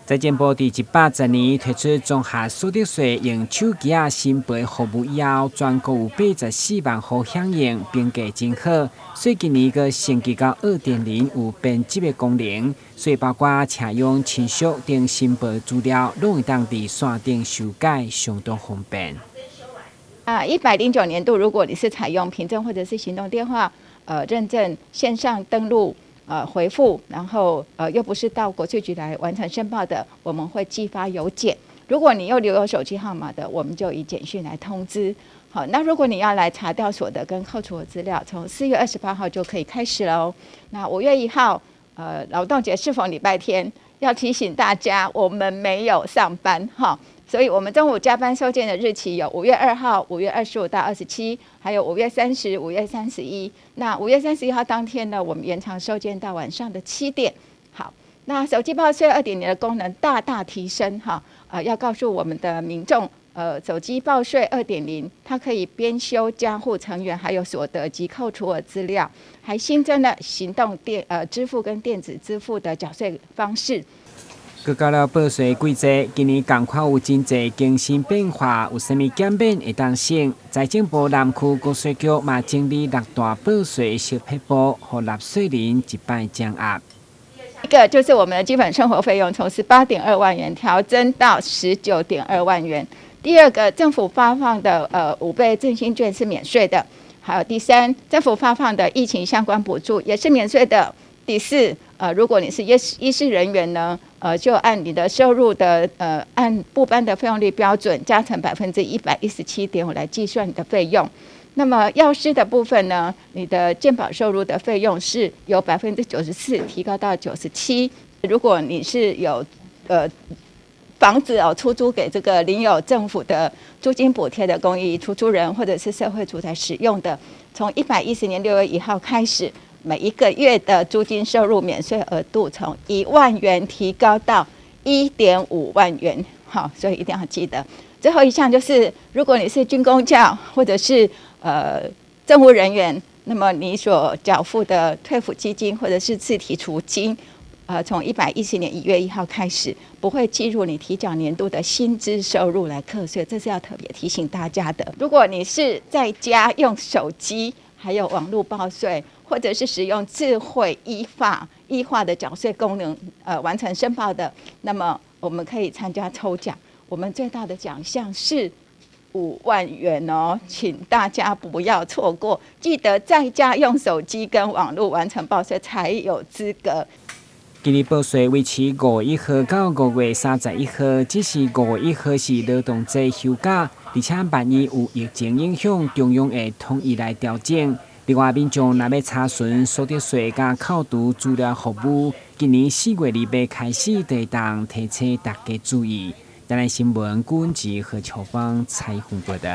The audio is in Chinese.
财政部第110年推出综合所得税用手机申报服务以后，全国有84万户响应，评价真好。所以今年个升级到2.0有编辑的功能，所以包括采用亲属等申报资料，拢会当伫线顶修改，相当方便。109年度，如果你是采用凭证或者是行动电话认证线上登录回复，然后又不是到国税局来完成申报的，我们会寄发邮件。如果你又留有手机号码的，我们就以简讯来通知。好，那如果你要来查调所得跟扣除的资料，从4月28号就可以开始喽。那5月1号，劳动节适逢礼拜天，要提醒大家，我们没有上班哈。所以我们中午加班收件的日期有5月2号、5月25到27，还有5月30、5月31。那5月31号当天呢，我们延长收件到晚上的7点。好，那手机报税2.0的功能大大提升哈，要告诉我们的民众，手机报税2.0，它可以编修家户成员还有所得及扣除额资料，还新增了行动支付跟电子支付的缴税方式。佮到了报税季节，今年同款有真侪更新变化，有啥物减免会当省？财政部南区国税局嘛整理6大报税小撇步，予纳税人一摆掌握。一个就是我们的基本生活费用从18.2万元调增到19.2万元。第二个，政府发放的5倍振兴券是免税的。还有第三，政府发放的疫情相关补助也是免税的。第四，如果你是医事人员呢，就按你的收入的按部班的费用率标准加成117.5%来计算你的费用。那么药师的部分呢，你的健保收入的费用是由94%提高到97%。如果你是有房子出租给这个领有政府的租金补贴的公益出租人或者是社会住宅使用的，从110年6月1号开始，每一个月的租金收入免税额度从1万元提高到1.5万元。好，所以一定要记得。最后一项就是，如果你是军公教或者是政务人员，那么你所缴付的退抚基金或者是自提储金，从110年1月1号开始，不会计入你提缴年度的薪资收入来课税，这是要特别提醒大家的。如果你是在家用手机还有网络报税，或者是使用智慧依化的缴税功能完成申报的，那么我们可以参加抽奖。我们最大的奖项是5万元哦，请大家不要错过，记得在家用手机跟网络完成报税才有资格。今日报税维持5月1号到5月31号，只是5月1号是劳动节休假，而且万一有疫情影响，中央会统一来调整。另外，民众若要查询所得税甲扣除资料服务，今年4月2日开始就会当提醒大家注意。咱来新闻，古文集和乔芳采访报道。